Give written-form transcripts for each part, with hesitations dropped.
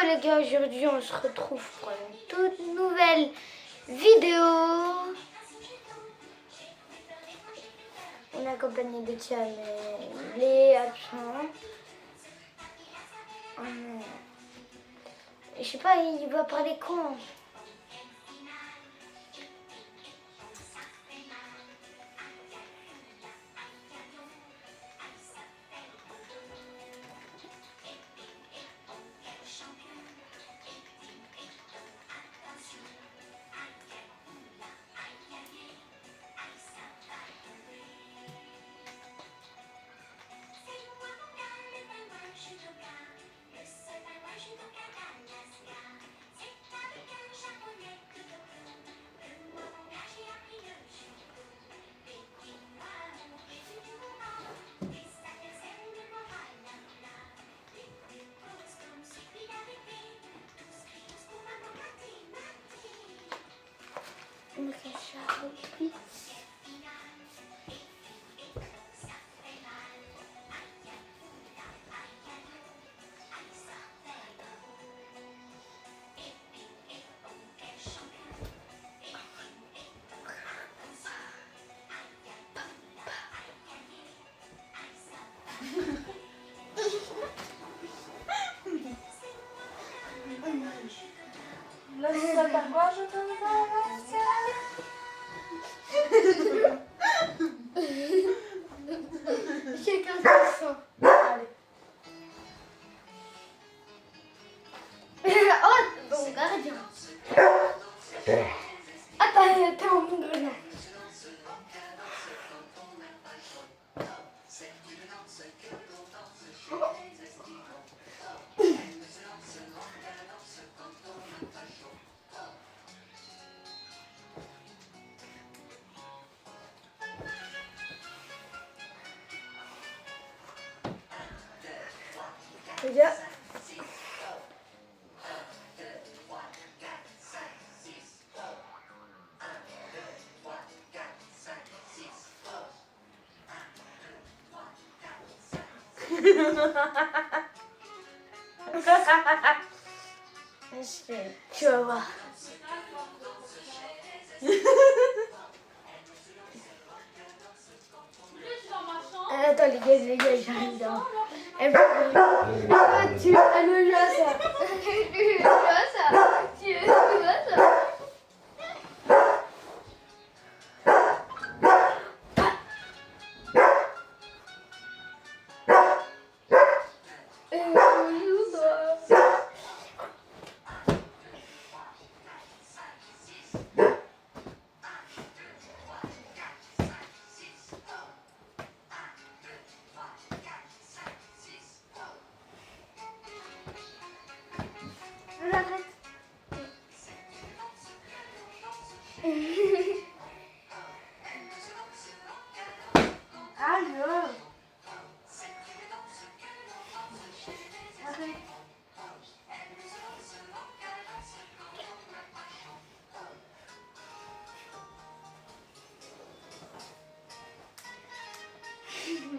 les gars, aujourd'hui on se retrouve pour une toute nouvelle vidéo. On est accompagné de Tia, mais il est absent. Je sais pas, il va parler quand? Chacun son. Allez. Oh, bon gardien. Attends, mon gardien. Les gars. Tu vas voir. Attends les gars, j'arrive là. Elle veut jouer à ça. Tu veux jouer à ça. Tu veux jouer à ça.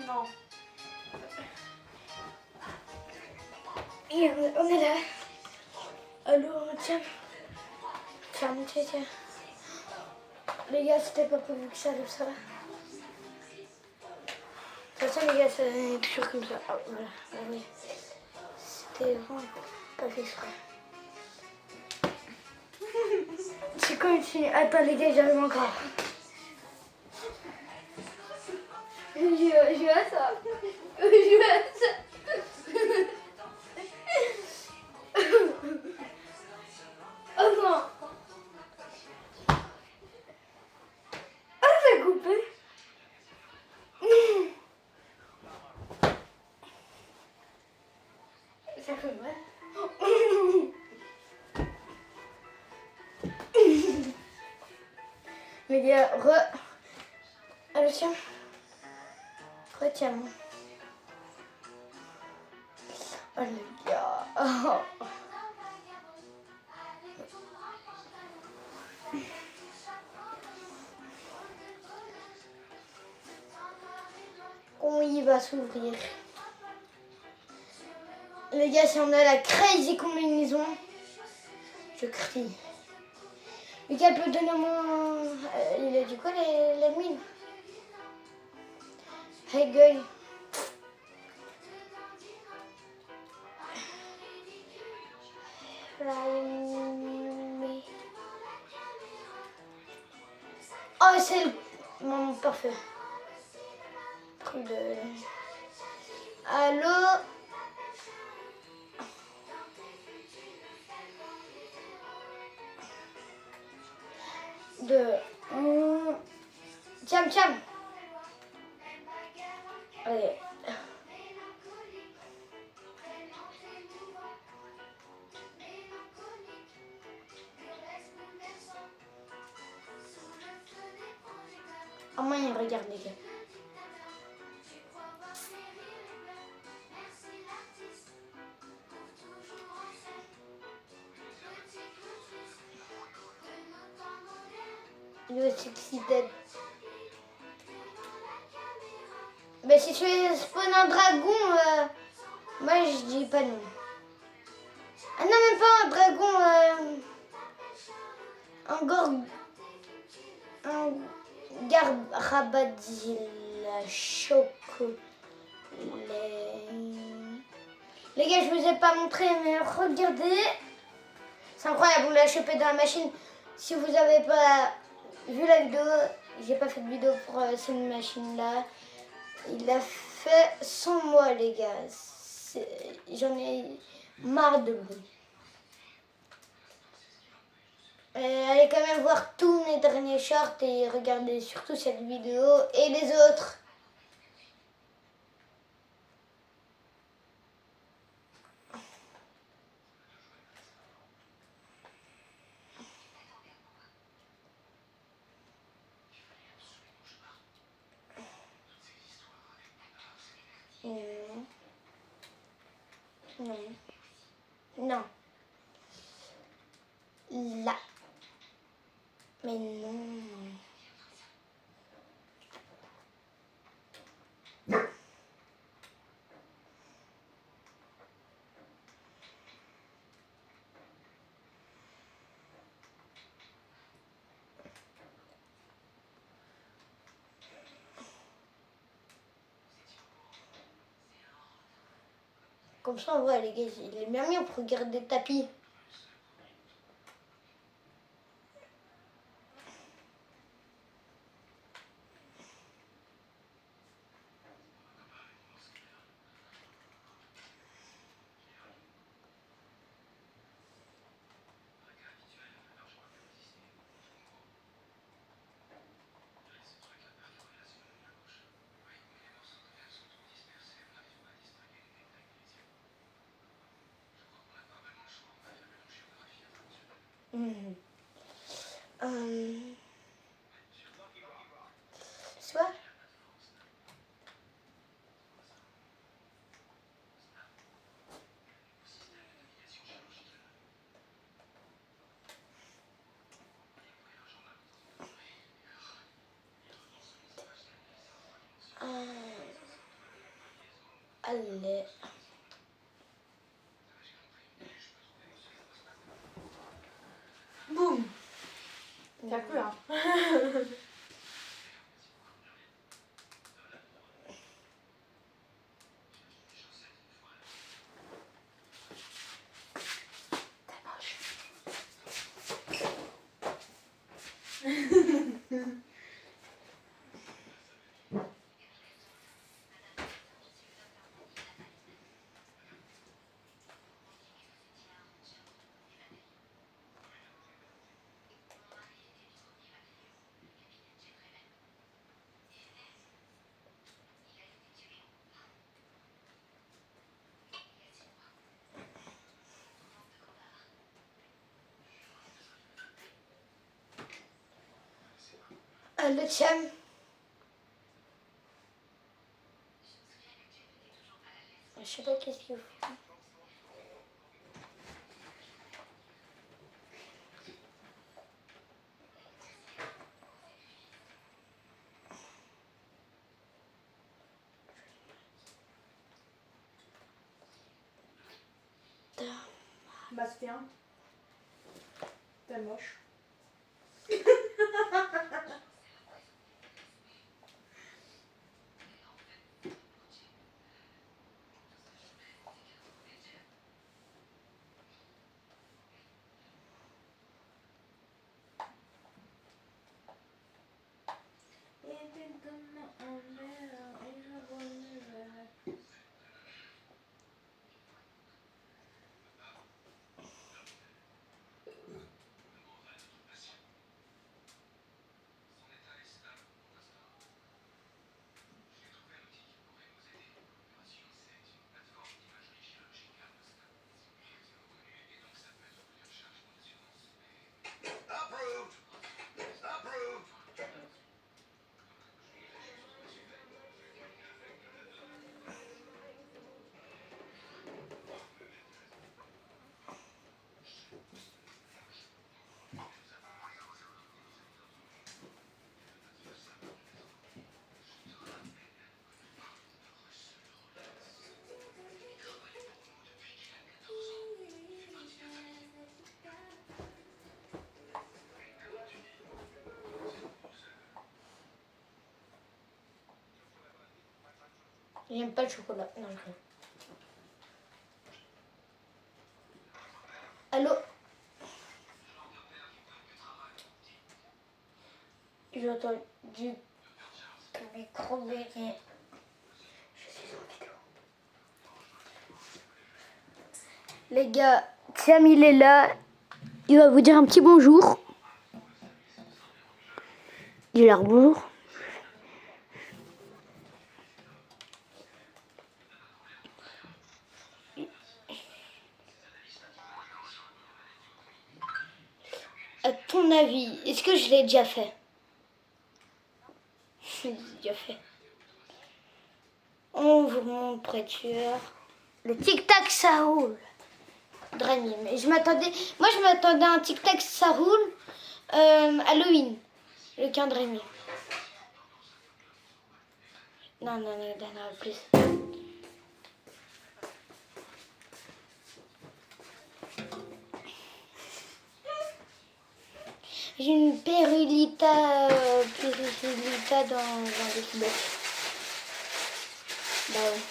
Non. Et on est là. Alors, tiens. Tiens. Les gars, c'était pas prévu que ça arrive ça. De toute façon, les gars, c'est toujours comme ça. Ah, voilà. Ah, oui. C'était vraiment pas fait exprès. C'est comme si... Attends, les gars, j'arrive encore. Je joue à ça. Je joue à ça. Oh non. Ah, ça a coupé. Ça fait mal. Mais il y a... Allô, tiens. Retiens-moi. Oh les gars. Oh. Comment il va s'ouvrir? Les gars, si on a la crazy combinaison, je crie. Lucas peut donner mon... il a dit quoi l'admin? Hey guy. Oh, c'est le moment parfait. Truc de... Allô? Tiens, tiens. Allez. Oh moi, il regarde les gars. Il est excité. Mais si tu spawn un dragon, moi je dis pas non. Ah non, même pas un dragon, un gorg... Un garabadil chocolat. Les gars, je vous ai pas montré, mais regardez. C'est incroyable, vous l'avez chopé dans la machine. Si vous avez pas vu la vidéo, j'ai pas fait de vidéo pour cette machine-là. Il a fait sans moi, les gars. J'en ai marre de bruit. Allez quand même voir tous mes derniers shorts et regardez surtout cette vidéo et les autres. Non. Non. Là. Mais non. Comme ça, on voit les gars, il est bien mieux pour regarder le tapis. Soit. Allez. Boum. T'as cru, hein? Le cham. Je sais pas qu'est-ce qu'il faut. Bastien. T'es moche. J'aime pas le chocolat. Non, je rigole. Allô? J'entends du micro bégay. Je suis en vidéo. Les gars, Sam il est là. Il va vous dire un petit bonjour. Il a l'air bonjour. À ton avis, est-ce que je l'ai déjà fait? Je l'ai déjà fait. On vous montre le tic-tac ça roule. Dragny. Mais je m'attendais à un tic-tac ça roule Halloween. Le qu'un Dragny. Non, il y en a plus. J'ai une pérulita dans les poubelles. Bah ouais.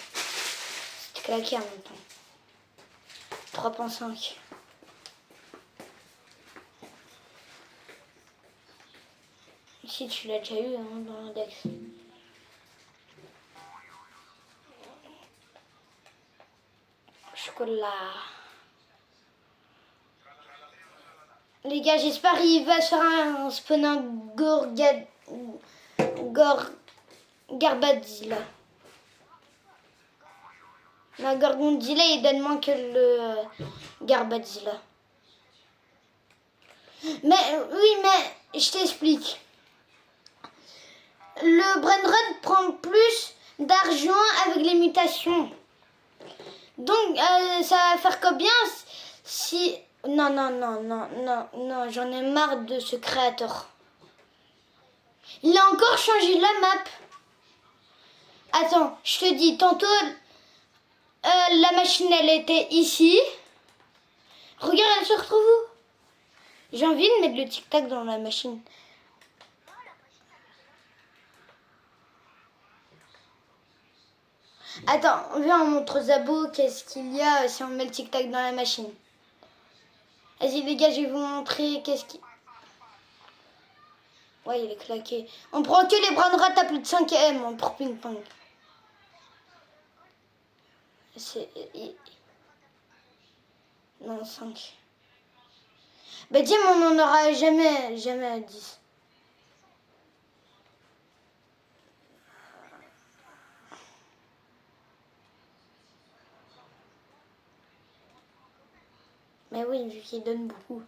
C'était claqué en même temps. 3,5. Si tu l'as déjà eu dans l'index. Chocolat. Les gars, j'espère qu'il va sur un spawn Garbadzilla. La Gorgonzilla, il donne moins que le Garbadzilla. Mais oui, mais je t'explique. Le Brainrod prend plus d'argent avec les mutations. Donc, ça va faire combien si... Non, j'en ai marre de ce créateur. Il a encore changé la map. Attends, je te dis, tantôt, la machine, elle était ici. Regarde, elle se retrouve où? J'ai envie de mettre le tic-tac dans la machine. Attends, viens, on montre Zabo qu'est-ce qu'il y a si on met le tic-tac dans la machine. Vas-y les gars, je vais vous montrer qu'est-ce qui... Ouais, il est claqué. On prend que les bras de rat à plus de 5 M pour ping-pong. C'est... Non, 5. Bah dis, on n'en aura jamais à 10. Mais oui, vu qu'il donne beaucoup.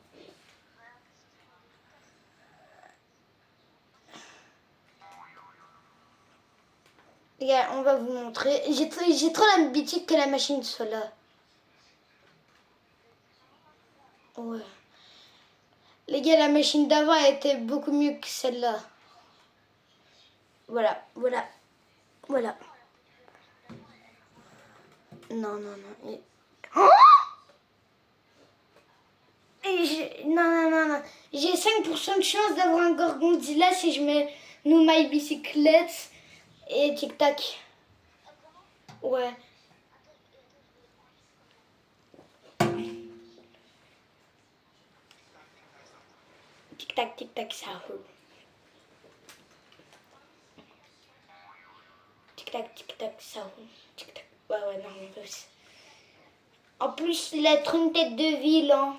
Les gars, on va vous montrer. J'ai trop l'habitude que la machine soit là. Ouais. Les gars, la machine d'avant était beaucoup mieux que celle-là. Voilà. Non. Oh Non. J'ai 5% de chance d'avoir un Gorgonzilla si je mets No My Bicyclette et Tic Tac. Ouais. Tic tac, ça roule. Tic tac, ça roule. Tic tac. Ouais, non, en plus. En plus, il a trop une tête de vilain.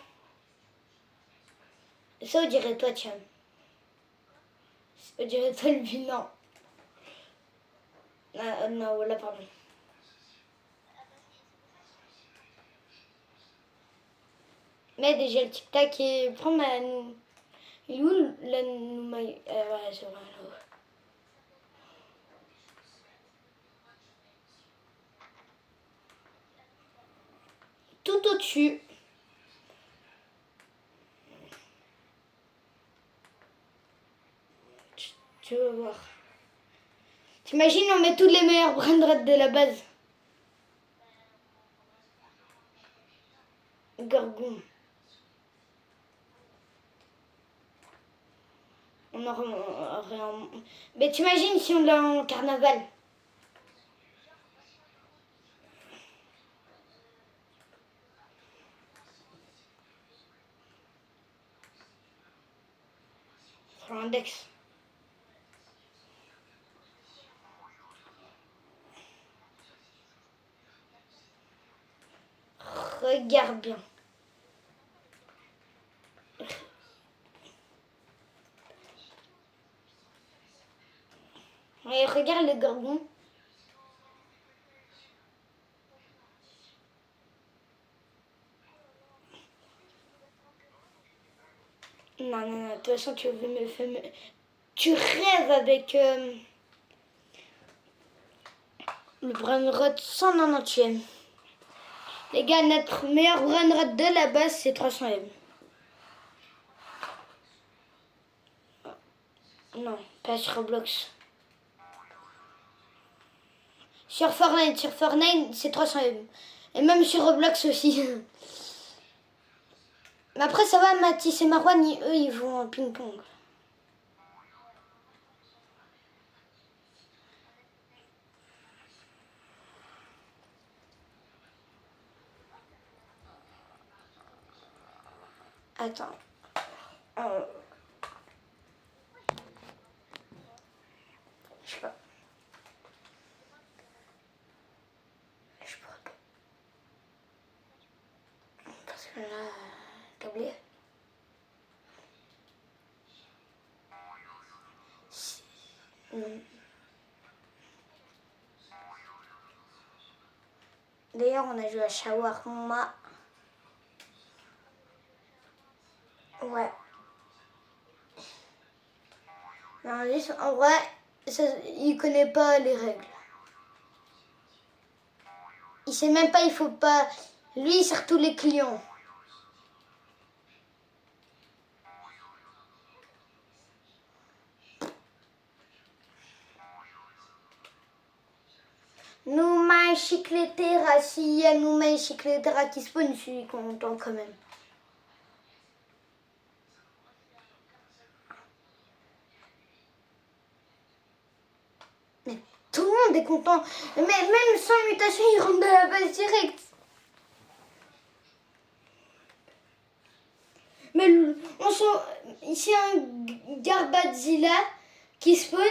Ça, on dirait toi, tiens. On dirait toi le vilain. Non, voilà, pardon. Mais déjà, le tic tac et prends ma. Il est où la noumaille? Voilà, c'est vrai, là-haut. Tout au-dessus. Tu vas voir. T'imagines, on met tous les meilleurs brainrats de la base. Gorgon. On aurait un... Mais t'imagines si on l'a en carnaval. Sur l'index. Regarde bien. Et regarde le gorgon. Non, de toute façon, tu veux me faire... Tu rêves avec le brainrot 190e. Les gars, notre meilleur brainrot de la base, c'est 300e. Non, pas sur Roblox. Sur Fortnite, c'est 300M. Et même sur Roblox aussi. Mais après, ça va, Mathis et Marwan, eux, ils vont en ping-pong. Attends. Je sais pas. Je pourrais pas. Parce que là, t'as oublié. Non. D'ailleurs, on a joué à Shawarma. Ouais. Non, juste, en vrai, il connaît pas les règles. Il sait même pas, il faut pas... Lui, il sert tous les clients. Nouma Chicletera, s'il y a Nouma Chicletera qui spawn, je suis content quand même. Mais tout le monde est content. Mais même sans mutation, il rentre dans la base directe. Mais on sent... Ici un Garbadzilla qui spawn.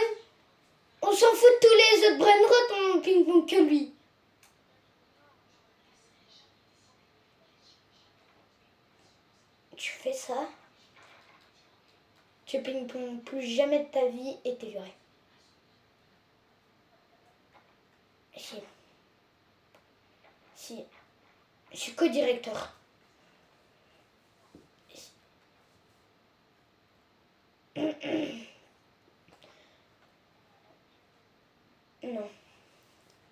On s'en fout de tous les autres brainrots en ping-pong que lui. Tu fais ça, tu ping-pong plus jamais de ta vie et t'es viré. Si. Je suis co-directeur. Non.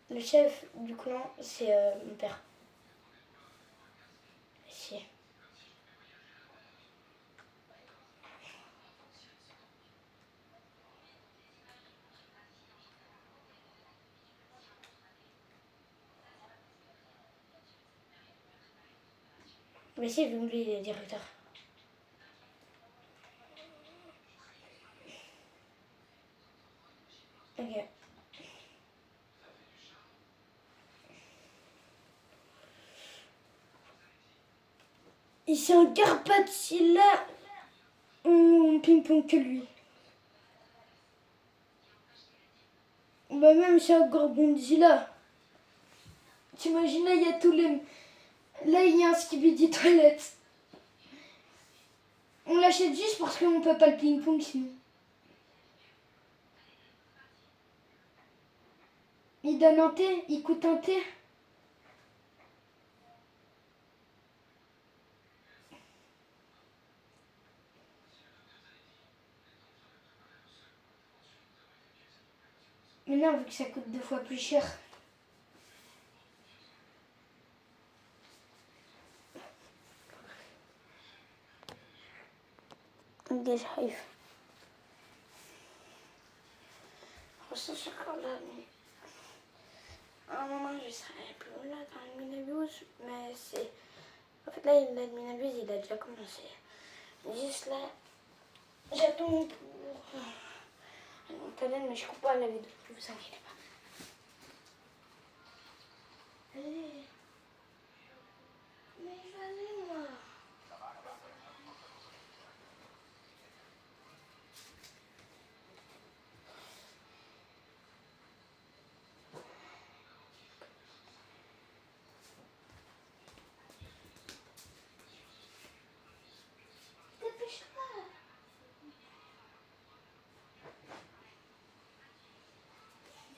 Le chef du clan, c'est mon père. Si. Mais si, lui, il est directeur. Il c'est un Carpathe s'il a en ping-pong que lui. Bah même c'est un Gorgonzilla. T'imagines là il y a tous les... Là il y a un Skibidi toilette. On l'achète juste parce qu'on peut pas le ping-pong sinon. Il donne un thé, il coûte un thé. Mais non, vu que ça coûte 2 fois plus cher. Ok, j'arrive. Oh, ce chocolat, mais... À un moment, je serai plus là dans le Minabuse, mais c'est... En fait, là, le Minabuse, il a déjà commencé. Juste là, j'attends pour... mais je coupe pas la vidéo, ne vous inquiétez pas. Allez. Mais allez, moi. Dépêche-toi.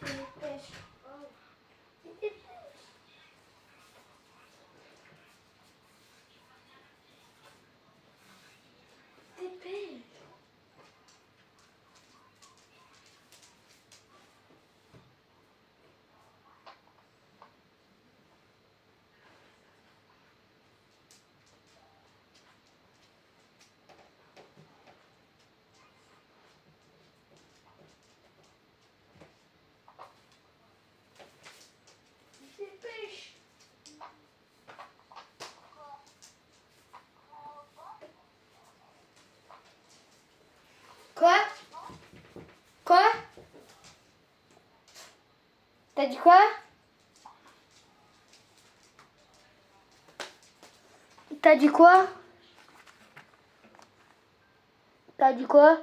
Dépêche. Oh. Dépêche. Dépêche. Dépêche. Quoi? Quoi? T'as dit quoi? T'as dit quoi? T'as dit quoi?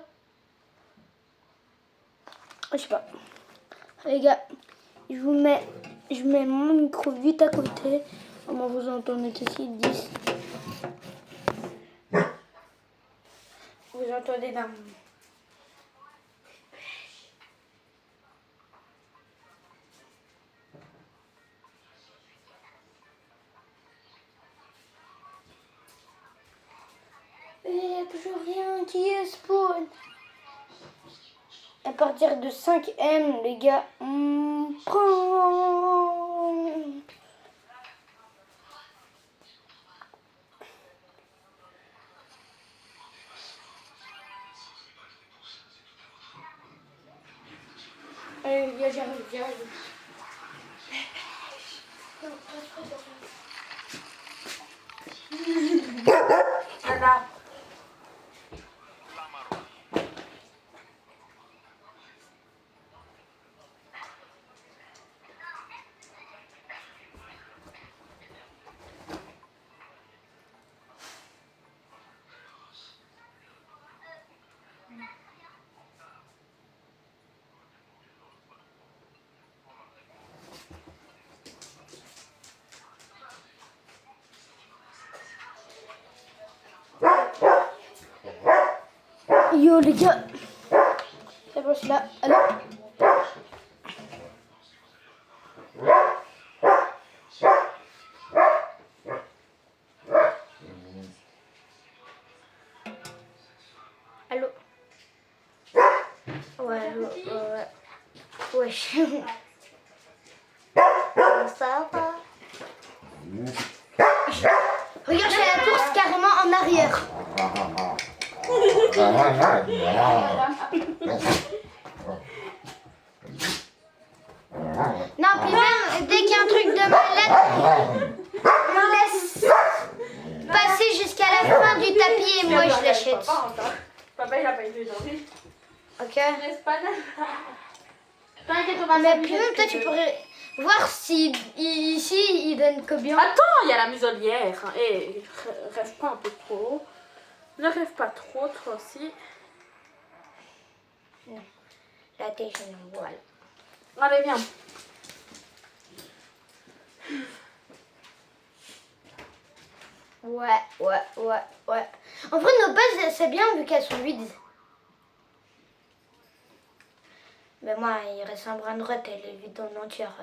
Je sais pas. Les gars, je mets mon micro vite à côté. Comment vous entendez ceci 10. Vous entendez d'un... Il n'y a toujours rien qui est spawn. À partir de 5M, les gars, on prend. Allez, les gars, j'arrive. Voilà. Yo les gars, c'est bon, je suis là. Allô? Allô? Ouais, allô, ouais. Wesh. Ça va? Regarde, je fais la course carrément en arrière. Non, puis même dès qu'il y a un truc de malade, on laisse passer jusqu'à la fin du tapis et moi je l'achète. Papa il a pas été aujourd'hui. Ok. N'est-ce pas? Mais puis même toi tu pourrais... voir si ici il donne combien. Attends, il y a la muselière. Hein. Et rêve pas un peu trop. Ne rêve pas trop, toi aussi. Non, la tête, je n'en vois. Allez, viens. Ouais. En vrai, nos bases, c'est bien vu qu'elles sont vides. Mais moi, il reste un brin de droite, elle est vide en entière.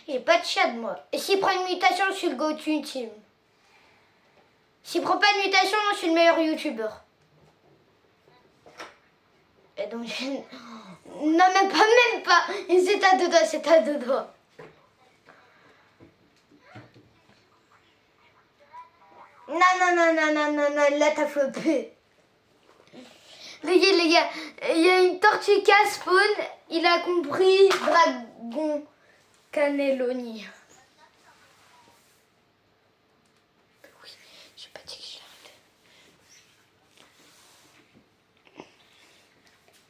J'ai pas de chat, moi. Et s'il prend une mutation, je suis le go-to ultime. S'il prend pas de mutation, je suis le meilleur youtubeur. Et donc, non, même pas. C'est à deux doigts, c'est à deux doigts. Non, là t'as flopé. Les gars, il y a une tortue qui spawn, il a compris Dragon Cannelloni. Oui, j'ai pas dit que je l'arrêtais.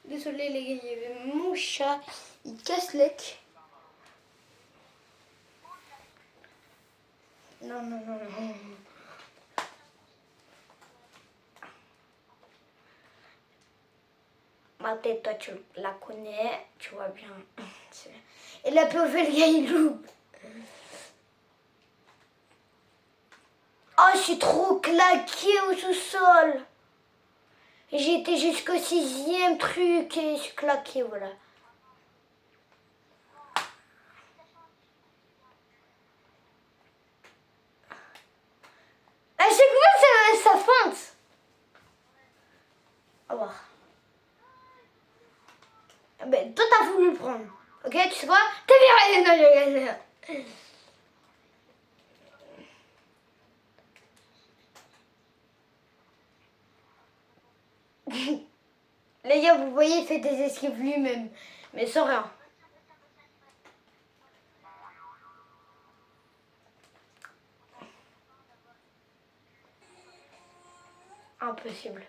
Désolé les gars, il y avait mon chat, il casse l'ec. Non. Ma tête, toi, tu la connais, tu vois bien. Et la POV, le gars, il loupe. Oh, je suis trop claquée au sous-sol. J'ai été jusqu'au 6e truc et je suis claquée, voilà. À chaque fois, ça feinte. Au revoir. Ben, toi, t'as voulu le prendre. Ok, tu sais quoi? T'es viré. Non, je rigole. Les gars, vous voyez, il fait des esquives lui-même. Mais sans rien. Impossible.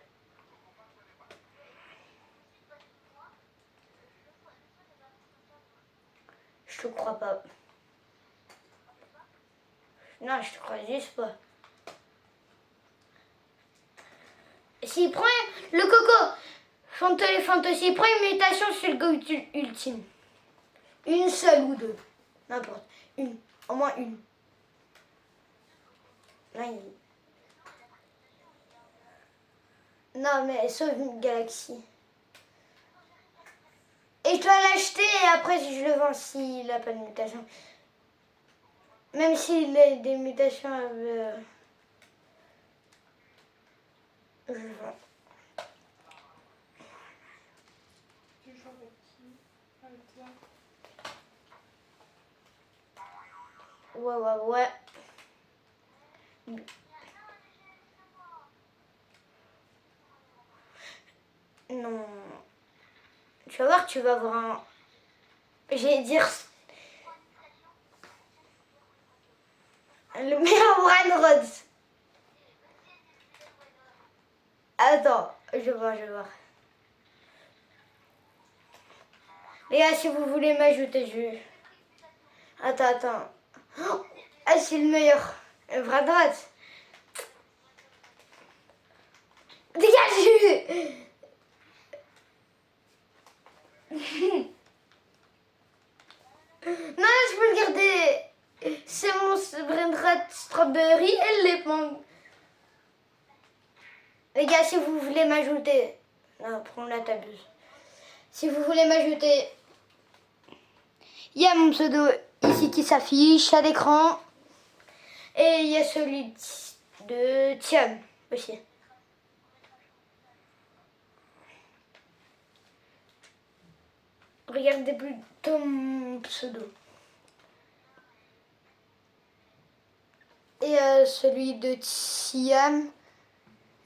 Je te crois pas. Non, je te crois juste pas. S'il prend le coco, Fanto, s'il prend une mutation sur le go ultime. Une seule ou deux. N'importe. Une. Au moins une. Non, mais sauf une galaxie. Et je dois l'acheter et après je le vends s'il n'a pas de mutation. Même s'il a des mutations, je le vends. Tu joues avec qui? Avec toi? Ouais. Non. Tu vas voir, tu vas avoir un... J'allais dire... Le meilleur Brian Rhodes. Attends, je vais voir. Les gars, si vous voulez m'ajouter, je... Attends. Oh, ah, c'est le meilleur. Brian Rhodes. Dégage. Non, je peux le garder. C'est mon Brainrat Strawberry et les pommes. Les gars, si vous voulez m'ajouter... Non, prends la t'abuse. Si vous voulez m'ajouter... Il y a mon pseudo ici qui s'affiche à l'écran. Et il y a celui de Tiam aussi. Regardez plutôt mon pseudo. Et celui de Tiam,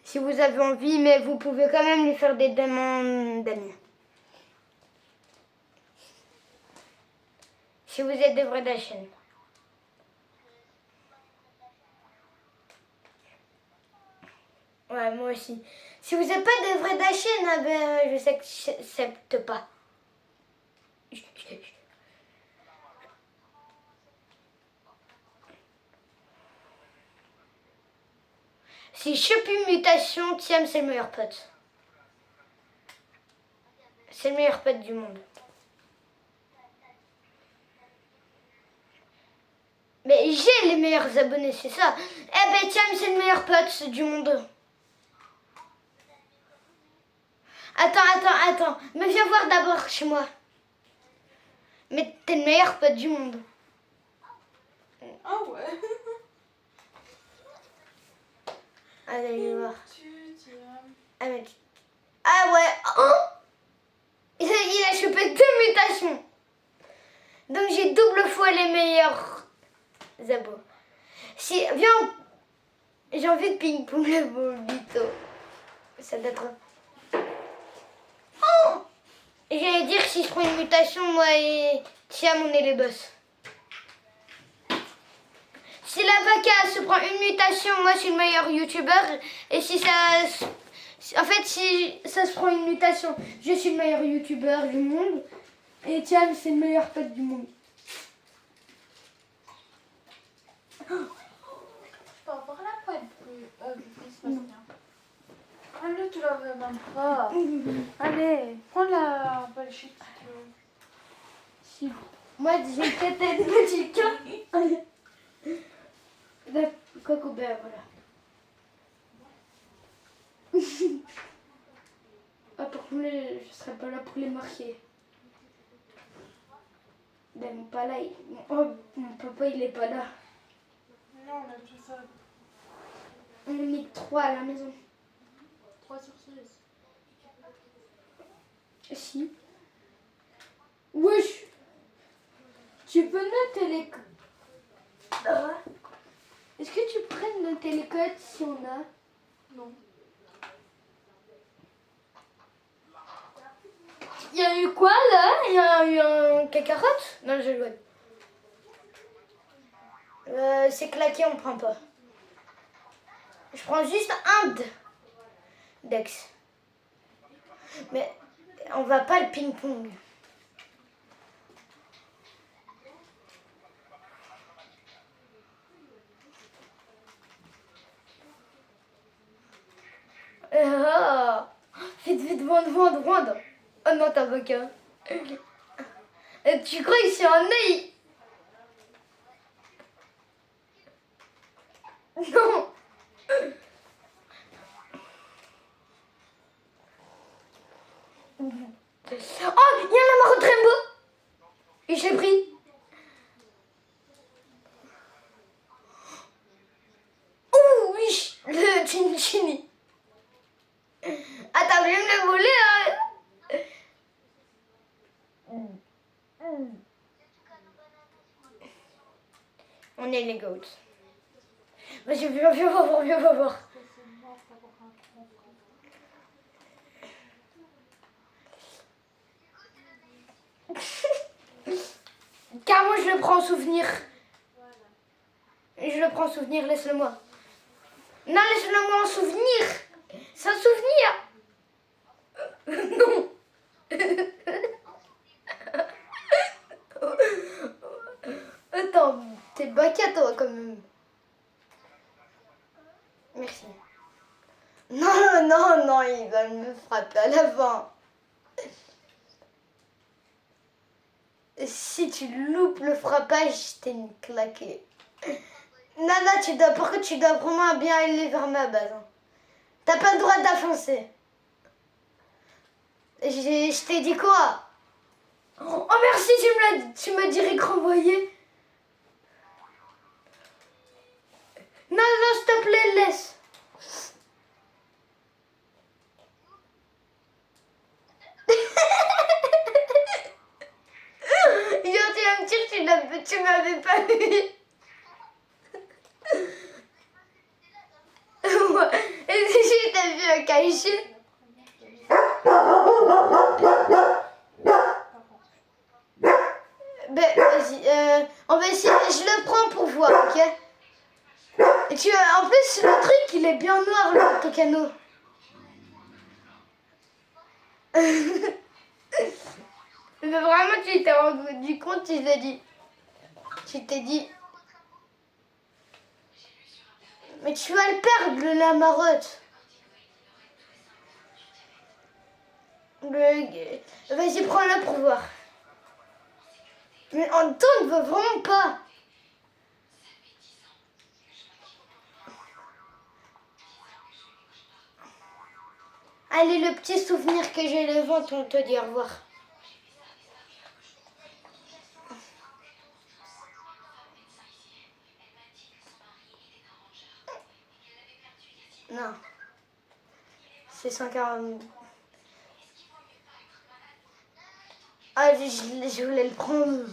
si vous avez envie, mais vous pouvez quand même lui faire des demandes d'amis. Si vous êtes des vrais de la chaîne. Ouais, moi aussi. Si vous n'êtes pas des vrais de la chaîne, ben, je sais que j'accepte pas. Si je chope une mutation, Tiam, c'est le meilleur pote. C'est le meilleur pote du monde. Mais j'ai les meilleurs abonnés, c'est ça. Eh ben Tiam, c'est le meilleur pote du monde. Attends. Mais viens voir d'abord chez moi. Mais t'es le meilleur pote du monde. Ah ouais. Allez, viens voir. Tiam. Ah ouais. Oh, il a chopé 2 mutations. Donc j'ai double fois les meilleurs abos. Si, viens, j'ai envie de ping-pong le Bulbito. Ça doit être... Oh, j'allais dire que si je prends une mutation, moi et Tiam, on est les boss. Si la vaca se prend une mutation, moi je suis le meilleur youtubeur. Et si ça... En fait, si ça se prend une mutation, je suis le meilleur youtubeur du monde. Et Tiam, c'est le meilleur pote du monde. Je peux avoir la poêle plus Sébastien. Allez, tu la veux même pas. Allez, prends la poêle chute si tu veux. Si. Moi, j'ai peut-être une magique. Coco, ben voilà. Ah, par contre, je serai pas là pour les marquer. Ben, mon pas là, mon papa, il est pas là. Non, on a tout ça. On a mis 3 à la maison. 3 sur 6. Si. Wesh. Tu peux noter les codes. Est-ce que tu pourrais noter les codes si on a? Non. Il y a eu quoi là? Il y a eu un cacarotte? Non, je vois. C'est claqué, on prend pas. Je prends juste un Dex. Mais on va pas le ping-pong. Oh. Vite, vendre. Oh non, t'as pas qu'un. Tu crois que c'est un œil? Non. Oh, il y en a marre de Rainbow. Et j'ai pris. Oh oui, le Chinchini. Ah, t'as voulu me le voler, hein? On est les goats. Vas-y, viens voir. Car moi, je le prends en souvenir. Je le prends en souvenir, laisse-le-moi. Non, laisse-le-moi en souvenir. C'est un souvenir. Non. Attends, t'es baquet toi quand même. Merci. Non, il va me frapper à la fin. Si tu loupes le frappage, t'es une claquée. Nana, pourquoi tu dois vraiment bien aller vers ma base, hein. T'as pas le droit d'affoncer. Je t'ai dit quoi? Oh merci, tu m'as direct renvoyé. Non, s'il te plaît, laisse. Genre, tu vas me dire que tu m'avais pas vu. Et si je t'ai vu à cacher. Ben, vas-y, on va essayer, je le prends pour voir, ok? Et en plus, le truc, il est bien noir, le Tocano. Mais vraiment, tu t'es rendu compte, tu t'es dit. Mais tu vas le perdre, la marotte. Vas-y, prends-la pour voir. Mais en temps, ne veut vraiment pas. Allez, le petit souvenir que j'ai le ventre, on te dit au revoir. Non. C'est 140. Ah, je voulais le prendre.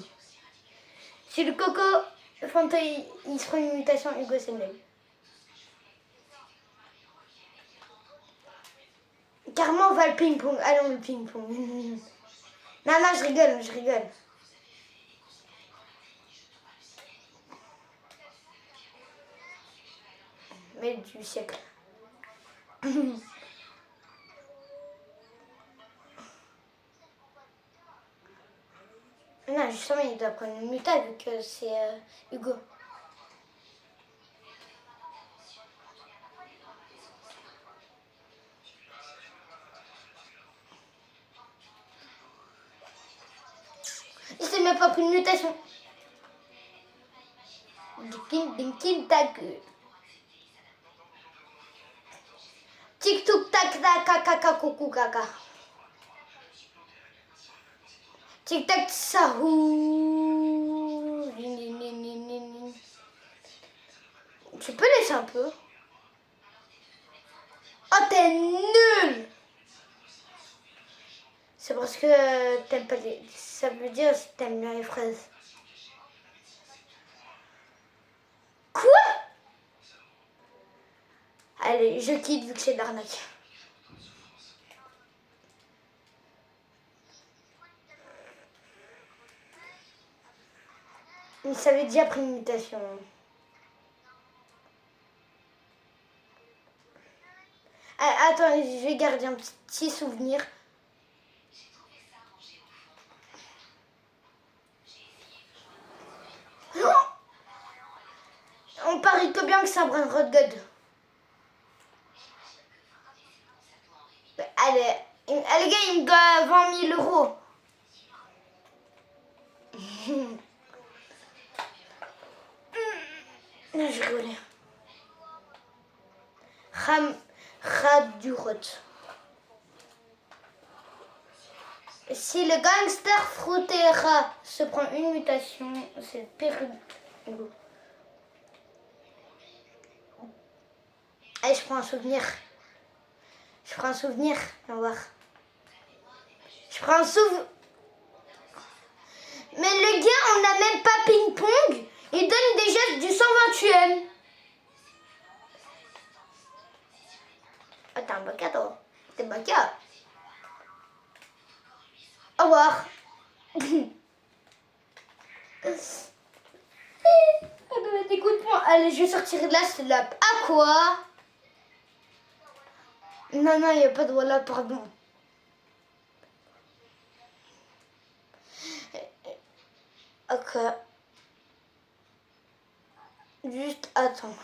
Si le Coco, Fanta, il se prend une mutation, Hugo, c'est une blague. Carrément, on va le ping-pong. Allons, le ping-pong. Non, non, je rigole, je rigole. Mais du siècle. Non, justement, il doit prendre une muta vu que c'est Hugo. Il s'est même pas pris une mutation. Dinkin, tac. Tic touk tac tac caca coucou caca. Tic tac sahou. Tu peux laisser un peu. Oh, t'es nul. C'est parce que t'aimes pas les... Ça veut dire que t'aimes bien les fraises. Quoi? Allez, je quitte vu que c'est de l'arnaque. Il savait déjà pris une mutation. Ah, attends, je vais garder un petit souvenir. On parie que bien que c'est un brin de god. Allez, les gars, il me doit 20 000 euros. Non, je rigolais. Radurot. Si le gangster Fruitera se prend une mutation, c'est perdu. Allez, je prends un souvenir. Je prends un souvenir. On va voir. Je prends un souvenir. Mais le gars, on n'a même pas ping-pong. Il donne déjà du 128e. Oh, t'as un bon cadeau. T'es bon cadeau. Au revoir. Des coups de poing. Allez, je vais sortir de là, c'est la... À quoi? Non, non, il n'y a pas de voilà, pardon. Ok. Juste, attends.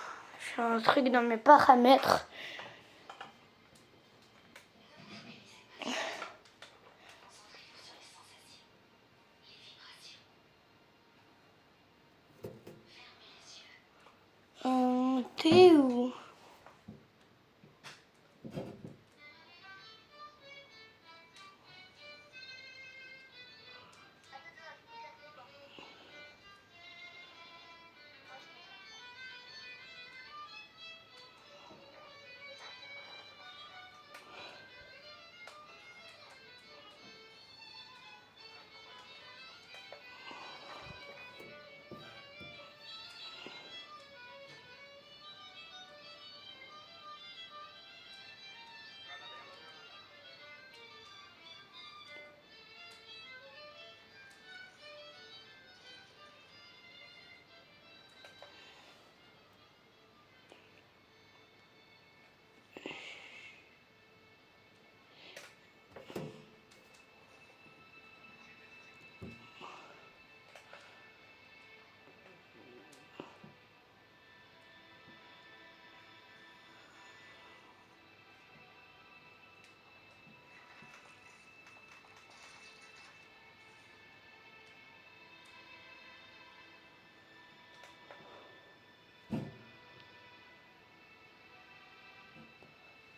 J'ai un truc dans mes paramètres. T'es où?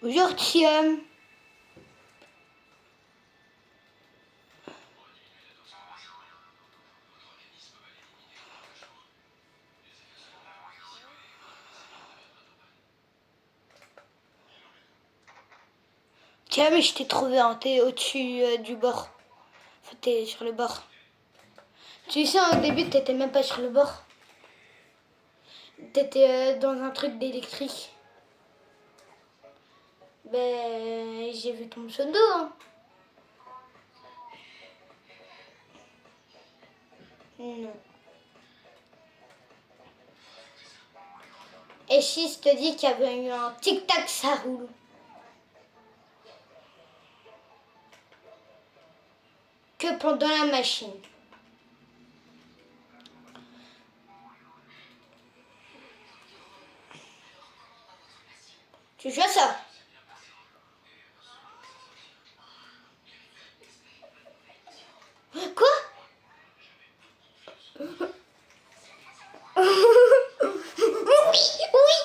Aujourd'hui, tiens, mais je t'ai trouvé, hein, t'es au-dessus du bord. Enfin, t'es sur le bord. Tu sais, au début, t'étais même pas sur le bord. T'étais dans un truc d'électrique. Ben, j'ai vu ton pseudo, hein. Non. Et si je te dis qu'il y avait eu un tic-tac, ça roule. Que pendant la machine. Tu joues à ça? Quoi? Oui, oui.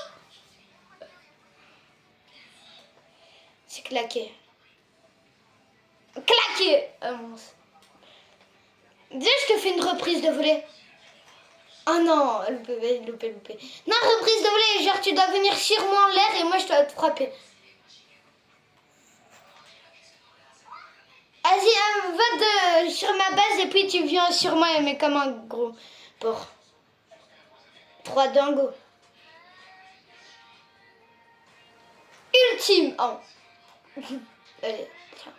C'est claqué. Claqué. Ah mince. Déjà, je te fais une reprise de volet. Oh non, loupé. Non, reprise de volet, genre tu dois venir sur moi en l'air et moi je dois te frapper. Vas-y, va sur ma base et puis tu viens sur moi, mais comme un gros porc. 3 dingos. Ultime. Oh. Allez, tiens.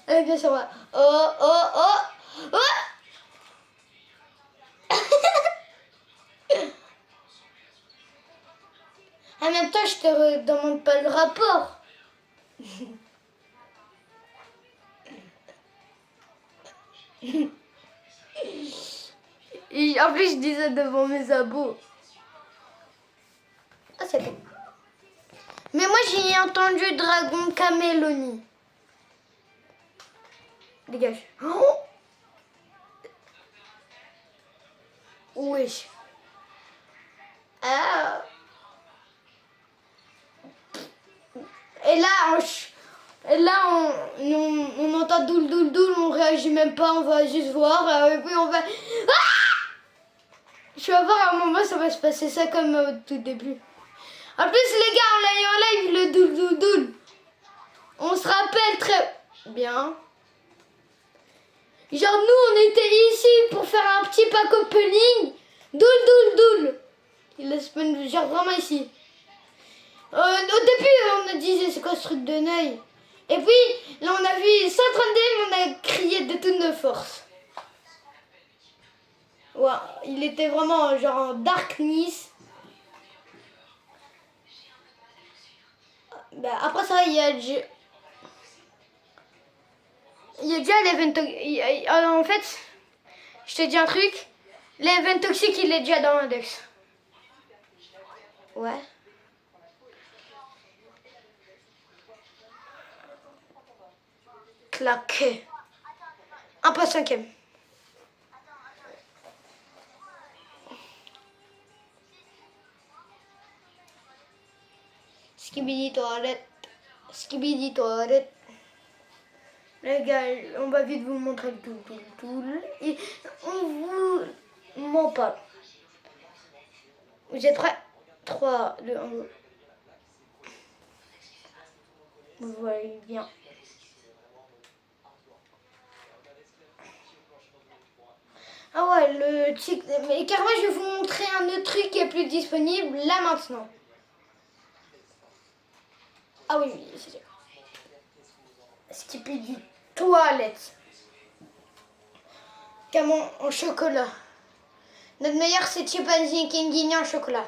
Allez, viens sur moi. Oh. En même temps, je te demande pas le rapport. Et en plus, je disais devant mes abos. Ah, c'est bon. Mais moi, j'ai entendu Dragon Caméloni. Dégage. Oh, oui. Ah. Et là, on entend doule, on réagit même pas, on va juste voir, et puis on va... Ah, je vais voir à un moment, ça va se passer ça comme au tout début. En plus, les gars, on l'a eu en live, le doule. On se rappelle très bien. Genre, nous, on était ici pour faire un petit pack opening. Doule. La semaine, genre vraiment ici. Au début, on me disait c'est quoi ce truc de Neuil. Et puis, là, on a vu 132, mais on a crié de toutes nos forces. Ouais, il était vraiment genre en darkness. Bah, après ça, il y a déjà l'event. En fait, je te dis un truc. L'event toxique, il est déjà dans l'index. Ouais. Claqué. Un pas cinquième. Skibidi toilette. Les gars, on va vite vous montrer le tout. Et on vous ment pas. Vous êtes prêts? 3, 2, 1. Vous voyez bien. Ah ouais, le tic. Mais carrément, je vais vous montrer un autre truc qui est plus disponible là maintenant. Ah oui, c'est ça. Skibidi toilette. Camon en chocolat. Notre meilleur, c'est Chimpanzee King en chocolat.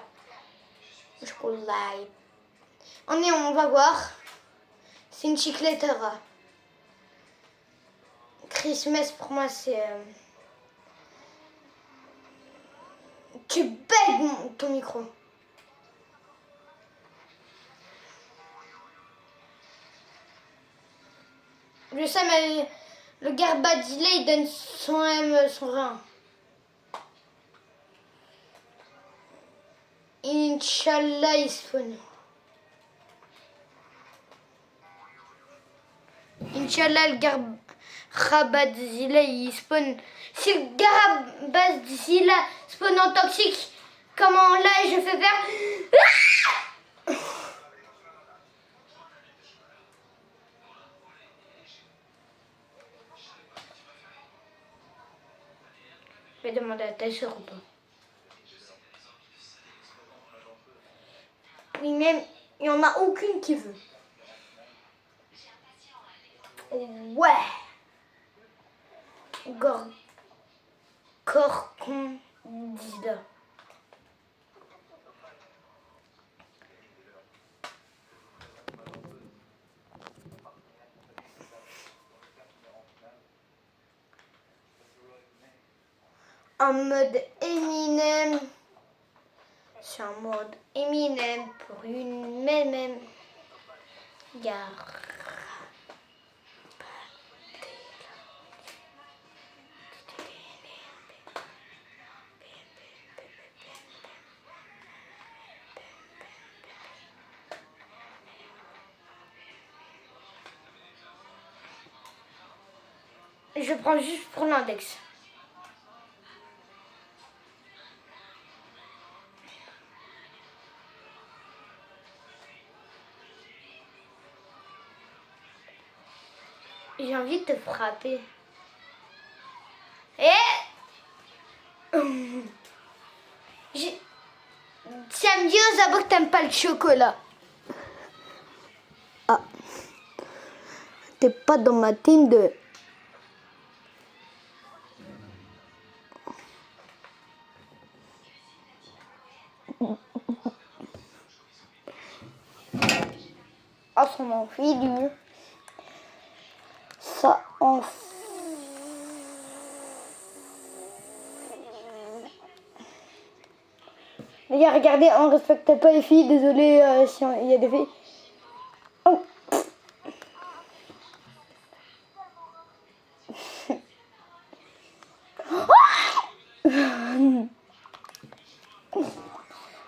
Chocolat. On va voir. C'est une chicletera. Christmas pour moi, c'est... Tu bègues ton micro. Je sais, mais le Garbadilé, il donne son rein. Inch'Allah, il spawn. Inch'Allah, le Garabadzilla, il spawn. Si le Garabadzilla spawn en toxique, comment là je fais faire. Je vais demander à ta soeur ou pas. Oui, même, il n'y en a aucune qui veut. Ouais. Corcondida. En mode Eminem. Je suis en mode Eminem pour une même gare. Je prends juste pour l'index. J'ai envie de te frapper. Samedi aux abois que t'aimes pas le chocolat. Ah. T'es pas dans ma team de... Ah, ça m'en fait du... Ça en... Les gars, regardez, on respecte pas les filles. Désolé si il y a des filles. Oh.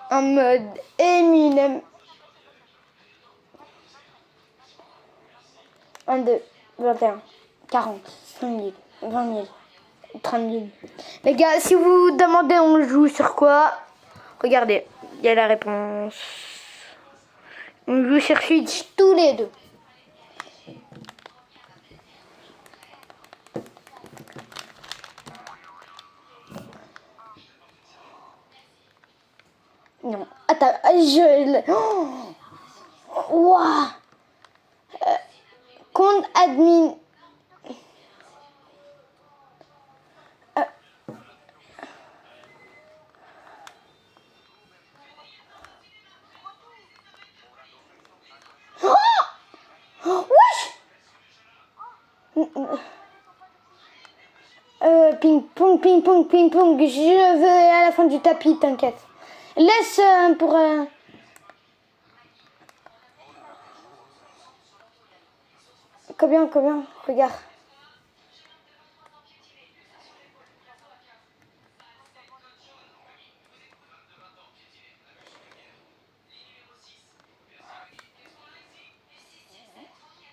En mode Eminem. 1, 2, 21, 40, 5 000, 20 000, 30 000. Les gars, si vous vous demandez on joue sur quoi, regardez, il y a la réponse. On joue sur Switch tous les deux. Non, attends, je... Oh, wow. Compte admin. Ping pong, ping pong, ping pong. Je veux à la fin du tapis, t'inquiète. Laisse pour... Combien, regarde.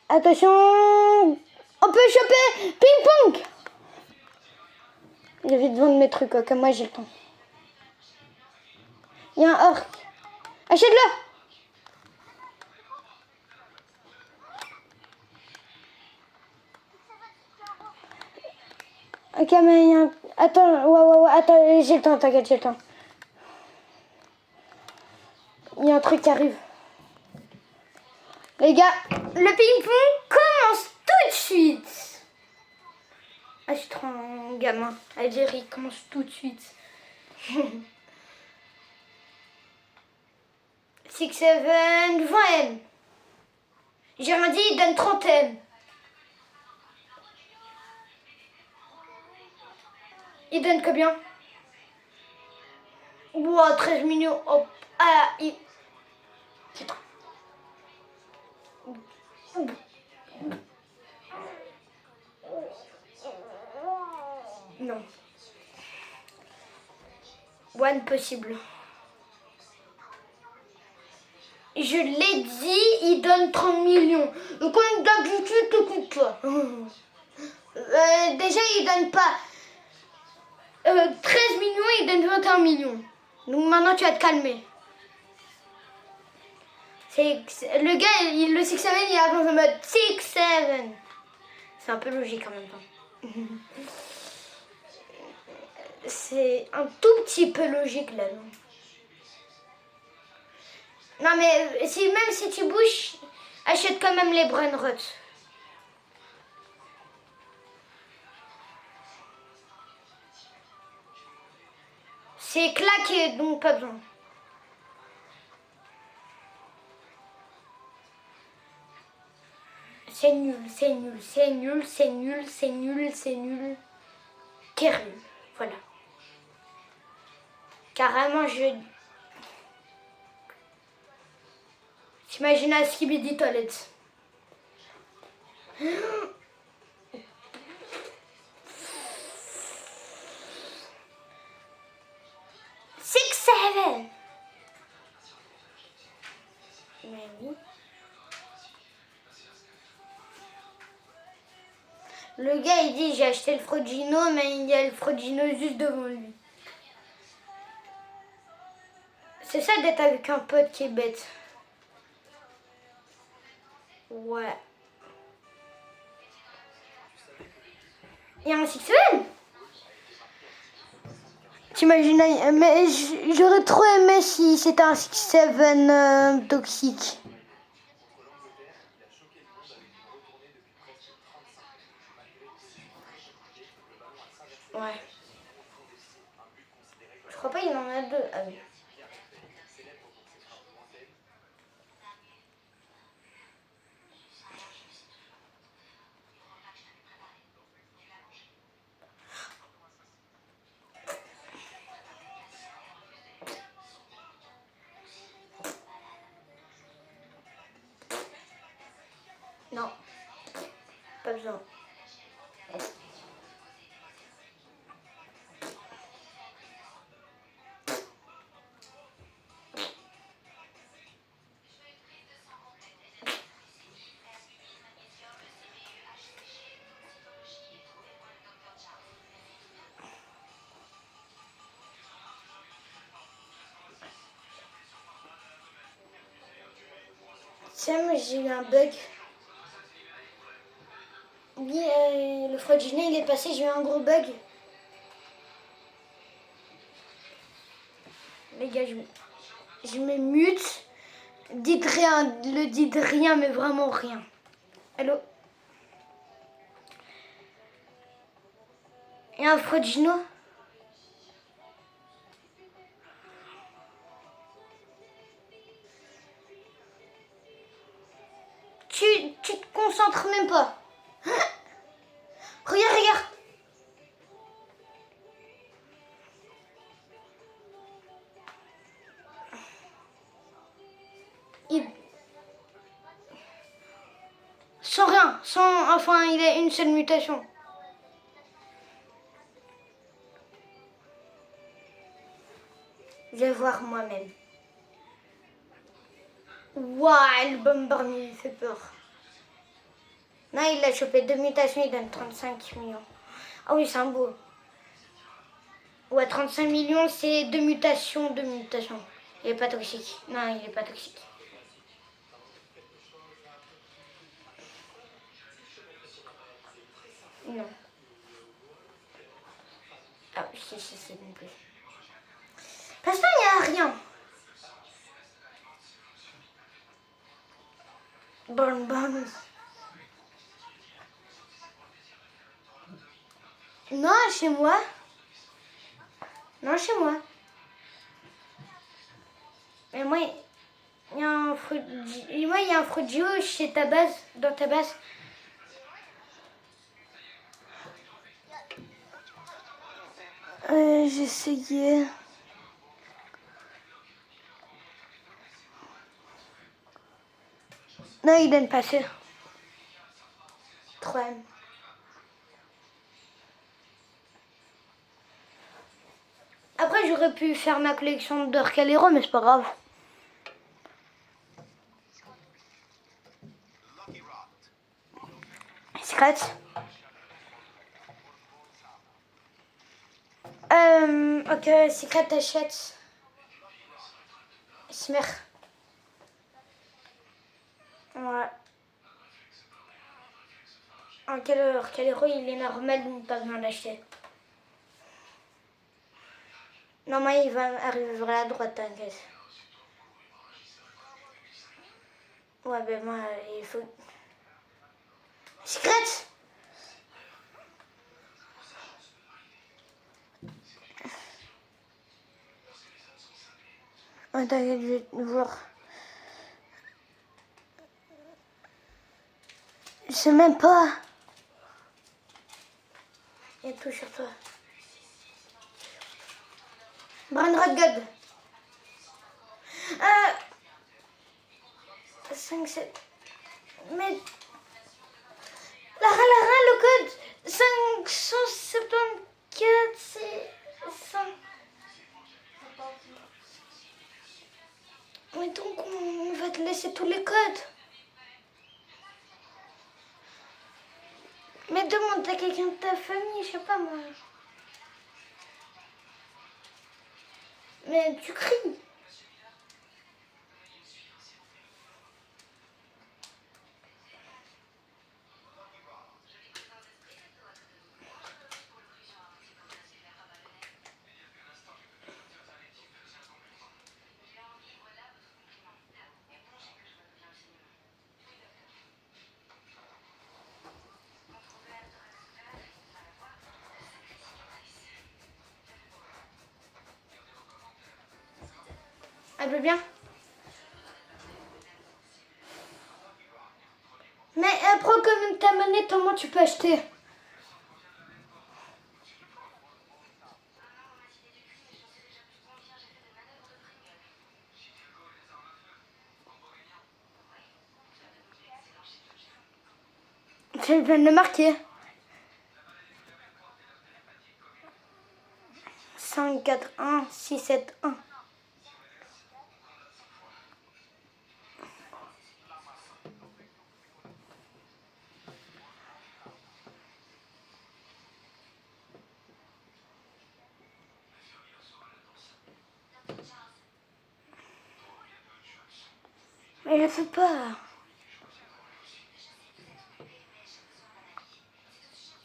Attention, on peut choper ping-pong. Je vais te vendre mes trucs, comme moi j'ai le temps. Il y a un orc. Achète-le. Ok, mais il y a un... Attends, ouais, attends, j'ai le temps, t'inquiète, j'ai le temps. Il y a un truc qui arrive. Les gars, le ping-pong commence tout de suite. Ah, je suis trop un gamin. Algérie, il commence tout de suite. 6, 7, 20 M. J'ai rien dit, il donne 30 M. Il donne combien? Wow, 13 millions. Hop. Ah, il... Putain. Non. One possible. je l'ai dit, il donne 30 millions. Donc quand d'habitude, t'écoutes pas. Déjà, il donne pas 13 millions, il donne 21 millions. Donc maintenant, tu vas te calmer. Le gars, le 6-7, il avance en mode 6-7. C'est un peu logique en même temps. C'est un tout petit peu logique là, non? Non mais même si tu bouges, achète quand même les Brainrot. C'est claqué, donc pas besoin. C'est nul, c'est nul, c'est nul, c'est nul, c'est nul, c'est nul. Terrible, voilà. Carrément, t'imagines à Skibidi Toilette. 6-7. Mais oui. Le gars il dit j'ai acheté le Frogino, mais il y a le Frogino juste devant lui. C'est ça d'être avec un pote qui est bête. Ouais. Il y a un 6-7. T'imagines, mais j'aurais trop aimé si c'était un 6-7 toxique. Ouais. Je crois pas qu'il en a deux. Ah oui. Non. Pas besoin. Tiens, mais j'ai eu un bug. Oui, le Frogino il est passé, j'ai eu un gros bug. Les gars, je me mute. Dites rien, le dites rien, mais vraiment rien. Allô? Et un Frogino? Tu te concentres même pas. Regarde, regarde. Sans rien, enfin, il a une seule mutation. Je vais voir moi-même. Waouh, le Bombardier, il fait peur. Non, il a chopé 2 mutations, il donne 35 millions. Ah oui, c'est un beau. Ouais, 35 millions, c'est 2 mutations, 2 mutations. Il est pas toxique. Non, il est pas toxique. Non. Ah, si, non plus. Parce qu'il n'y a rien. Bon. Non, chez moi. Non, chez moi. Et moi, il y a un fruit. Moi, il y a un fruit chez ta base, dans ta base. J'essayais. Non, il donne pas ça. 3M. Après, j'aurais pu faire ma collection d'Orcalero, mais c'est pas grave. Secret. Ok, Secret t'achètes. Smer. Ouais. En quel héros il est normal de ne pas besoin d'acheter. Normalement il va arriver vers la droite, t'inquiète. Ouais, ben moi il faut. Secret. Ouais, t'inquiète, je vais voir. Je sais même pas. Il y a tout sur toi. Brown Red God. 5, 7. Mais. Lara, le code 574, c'est 100. Mais donc, on va te laisser tous les codes. Mais demande à quelqu'un de ta famille, je sais pas moi. Mais tu cries. Elle veut bien. Mais prends quand même ta manette, au moins tu peux acheter. Je viens de le marquer. 5, 4, 1, 6, 7, 1. Mais je peux pas.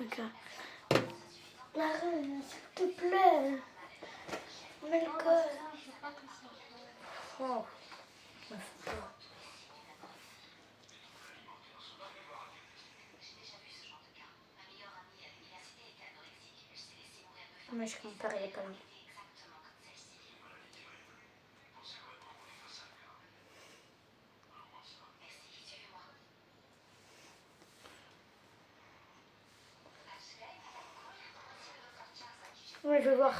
Ok. La reine, s'il te plaît. Mets le code. Oh. Moi je compare les pas là. Ouais, je veux voir.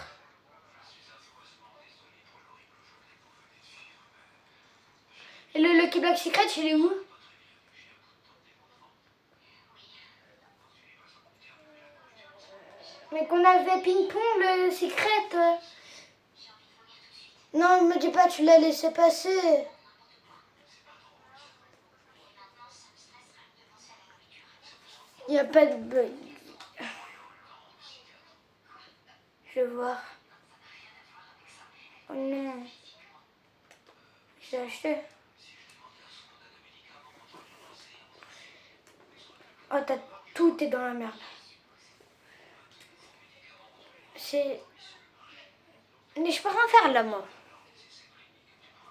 Et le Lucky Black Secret, il est où? Mais qu'on avait ping-pong, le secret. Non, ne me dis pas, tu l'as laissé passer. Il n'y a pas de bug. Je vais voir. Oh non. J'ai acheté. Oh, tout est dans la merde. Mais je peux rien faire là, moi.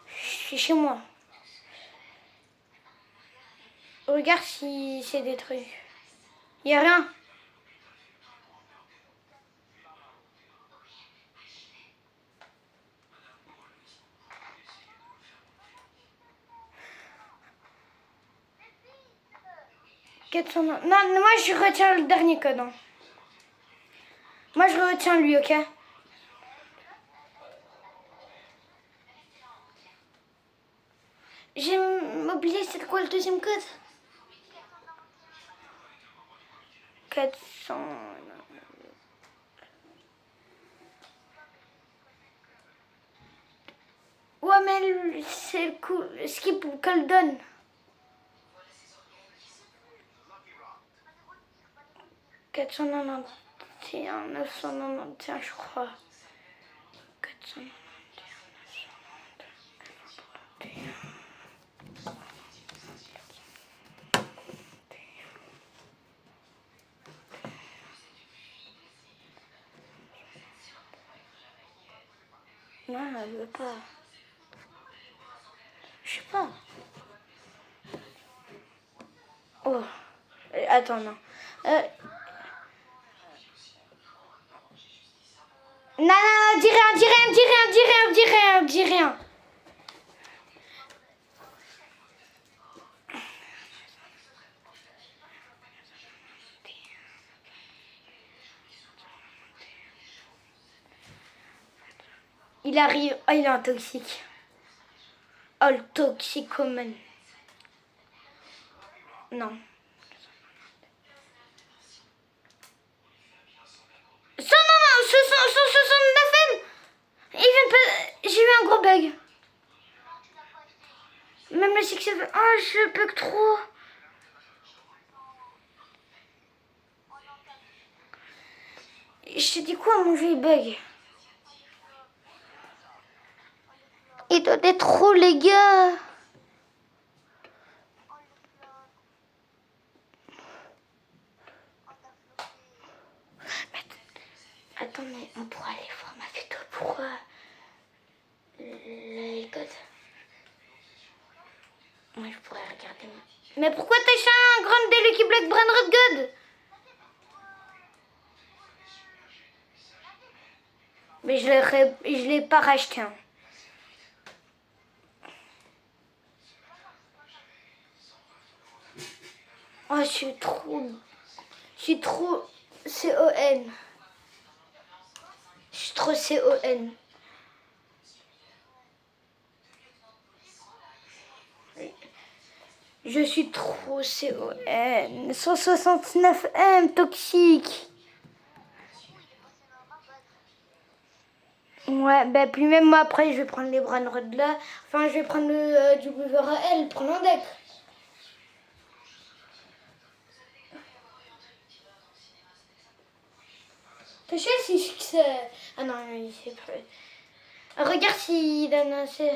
Je suis chez moi. Regarde si c'est détruit. Il n'y a rien. Non, moi je retiens le dernier code. Hein. Moi je retiens lui, ok? J'ai oublié c'est quoi le deuxième code? 400. Ouais, mais c'est le coup. Skip Coldon. 491, 991, je crois. 491, 991. Non, elle veut pas. Je sais pas. Oh. Attends, non. Non, dis rien, dis rien, dis rien, dis rien, dis rien, dis rien. Il arrive. Oh, il est un toxique. Oh, le toxicomane. Non. 169 M. Il vient pas. J'ai eu un gros bug. Même le 6 7. Oh, je bug trop. Je te dis quoi, mon jeu il bug. Il doit être trop, les gars. Attends, mais on pourra aller voir ma vidéo pour les codes. Moi, je pourrais regarder. Mais pourquoi t'as acheté un Grand Day Lucky Black Brand Red God? Mais je l'ai pas racheté. Hein. Oh, je suis trop CON. Je suis trop CON. Je suis trop CON. 169 M, toxique. Ouais, bah puis même moi après je vais prendre les Brand Red là. Enfin, je vais prendre le du WRL, prendre un deck. Je sais si c'est... Ah non, il sait pas. Regarde s'il donne assez.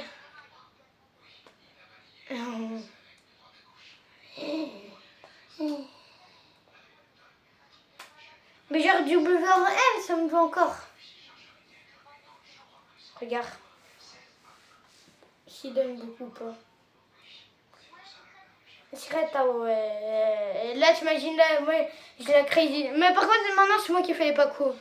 Mais genre du WRL, ça me va encore. Regarde. S'il donne beaucoup ou pas. C'est ouais. Là, t'imagines, là, moi, je la crazy. Mais par contre, maintenant, c'est moi qui fais les pacos.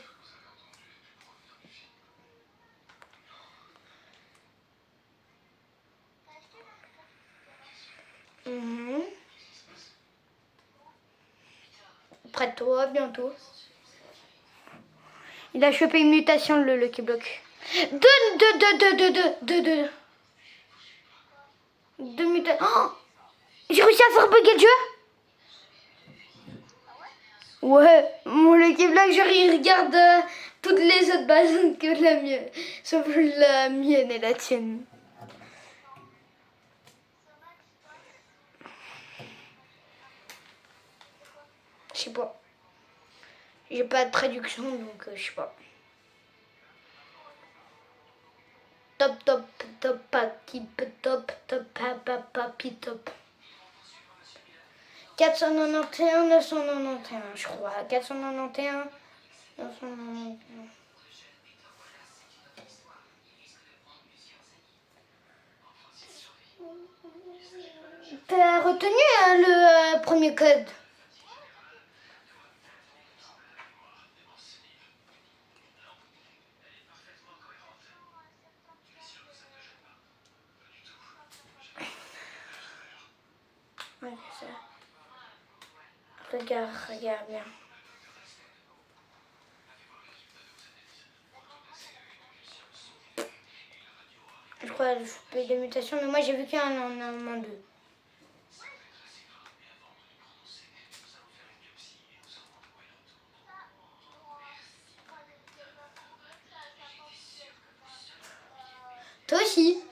Prête-toi, bientôt. Il a chopé une mutation, le Lucky Block. Deux mutations. Oh, j'ai réussi à faire bugger le jeu. Ouais, mon Lucky Block, genre, il regarde toutes les autres bases que la mienne. Sauf la mienne et la tienne. Je sais pas. J'ai pas de traduction, donc je sais pas. Top, top, top, papi, top, top, papi, top. 491, 991, je crois. 491, 991. T'as retenu le premier code? Ouais, c'est ça. Regarde bien. Je crois que je fais des mutations, mais moi j'ai vu qu'il y en a au moins deux. Toi aussi.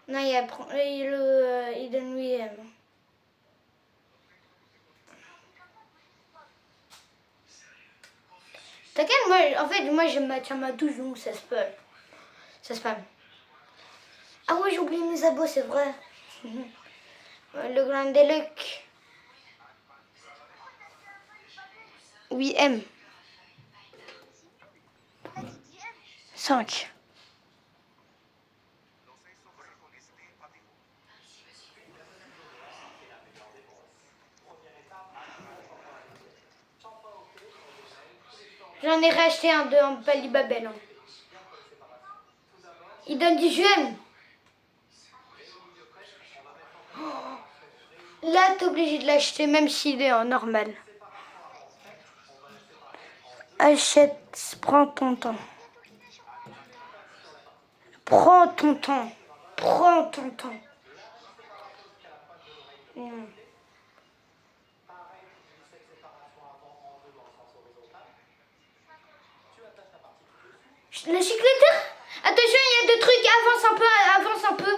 Non, il n'y a il donne 8M. T'inquiète, moi je maintiens ma touche donc ça se peut. Ça spam. Ah ouais, j'ai oublié mes abos, c'est vrai. Le Grand Deluxe. 8M. 5. J'en ai racheté un de en Palibabel. Il donne du jeune. Là, t'es obligé de l'acheter même s'il est en normal. Achète, prends ton temps. Prends ton temps. Prends ton temps. Le cyclette. Attention, il y a deux trucs. Avance un peu.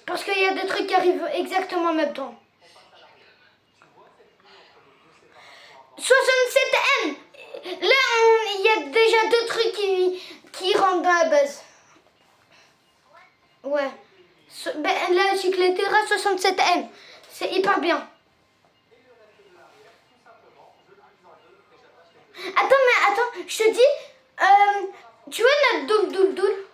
Parce qu'il y a deux trucs qui arrivent exactement en même temps. 67M. Là, il y a déjà deux trucs qui rentrent dans la base. Ouais. La cyclettera 67M. C'est hyper bien. Attends, je te dis, tu vois notre doule.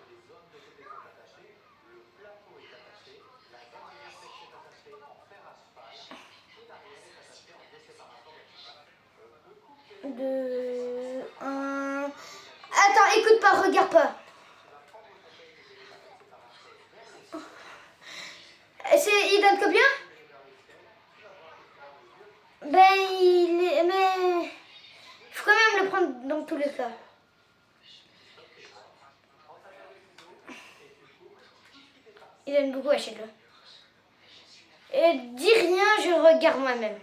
Attends, écoute pas, regarde pas. Il donne combien? Mais il faut quand même le prendre dans tous les cas. Il donne beaucoup, achète-le. Et dis rien, je regarde moi-même.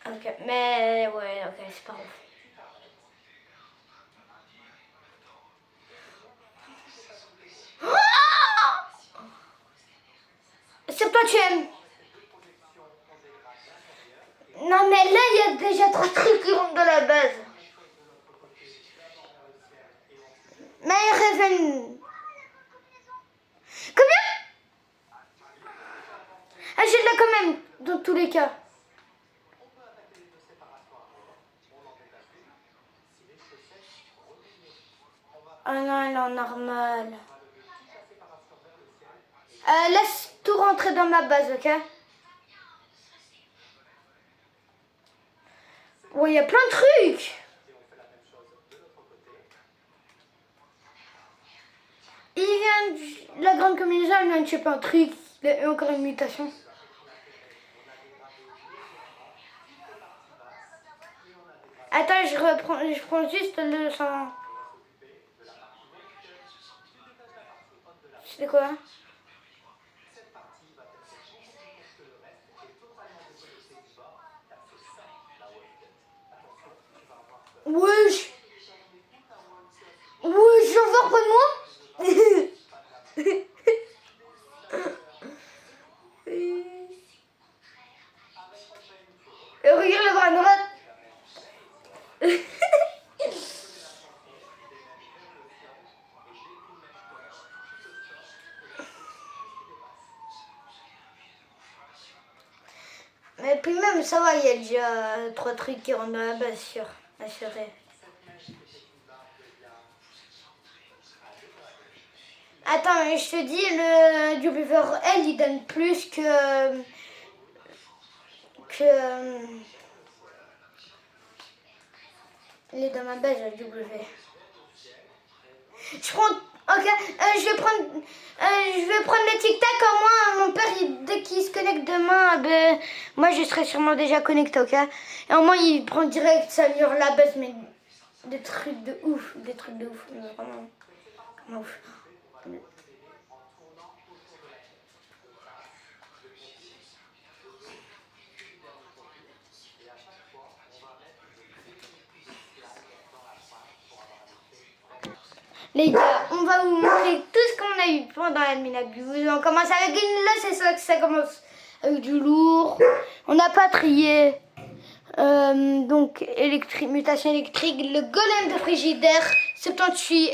Ok, mais ouais, ok, c'est pas grave. C'est toi tu aimes. Non mais là il y a déjà 3 trucs qui rentrent de la base. Mais ils reviennent. Combien? Achète-la quand même, dans tous les cas. Oh non, elle est en normal. Laisse tout rentrer dans ma base, ok? Ouais, il y a plein de trucs. La grande combinaison, elle vient de choper un truc. Il y a eu encore une mutation. Attends, je prends juste le sang. C'est quoi? Wesh! Wesh, j'en vois pas de moi? Et regarde le bras à droite. Mais puis même, ça va, il y a déjà 3 trucs qui rentrent dans la base, sûr. Assuré. Attends, mais je te dis, le WRL, il donne plus que il est dans ma base, le W. Je prends... Ok, je vais prendre le tic-tac. Au moins, mon père, dès qu'il se connecte demain, moi, je serai sûrement déjà connecté, ok? Et au moins, il prend direct, ça lui rend la base, mais des trucs de ouf. Des trucs de ouf, mais vraiment ouf. Les gars, on va vous montrer tout ce qu'on a eu pendant l'admin abuse. On commence avec une, là c'est ça que ça commence avec du lourd. On n'a pas trié. Donc mutation électrique, le golem de frigidaire 78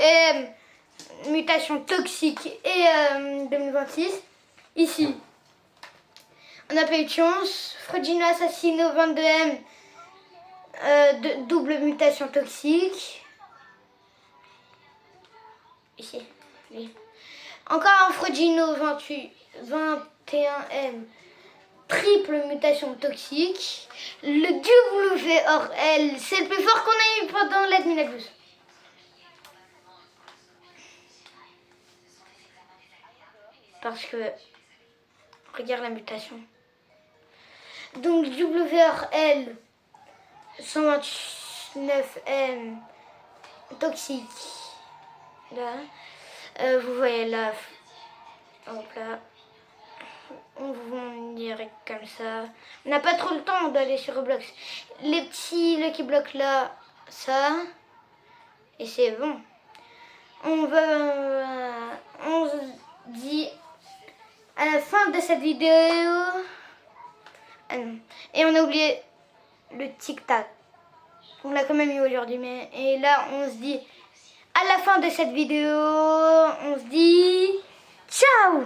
mutation toxique et 2026. Ici, on n'a pas eu de chance. Frogino Assassino 22M, double mutation toxique. Ici, oui. Encore un Frogino 21M, triple mutation toxique. Le WRL, c'est le plus fort qu'on a eu pendant l'admin abuse. Parce que, regarde la mutation. Donc WRL 129M toxique. Là, vous voyez là. Hop là. On vous dirait comme ça. On n'a pas trop le temps d'aller sur Roblox. Les petits Lucky Block là, ça. Et c'est bon. On se dit à la fin de cette vidéo. Et on a oublié le tic-tac. On l'a quand même eu aujourd'hui. Mais et là, on se dit à la fin de cette vidéo. On se dit ciao!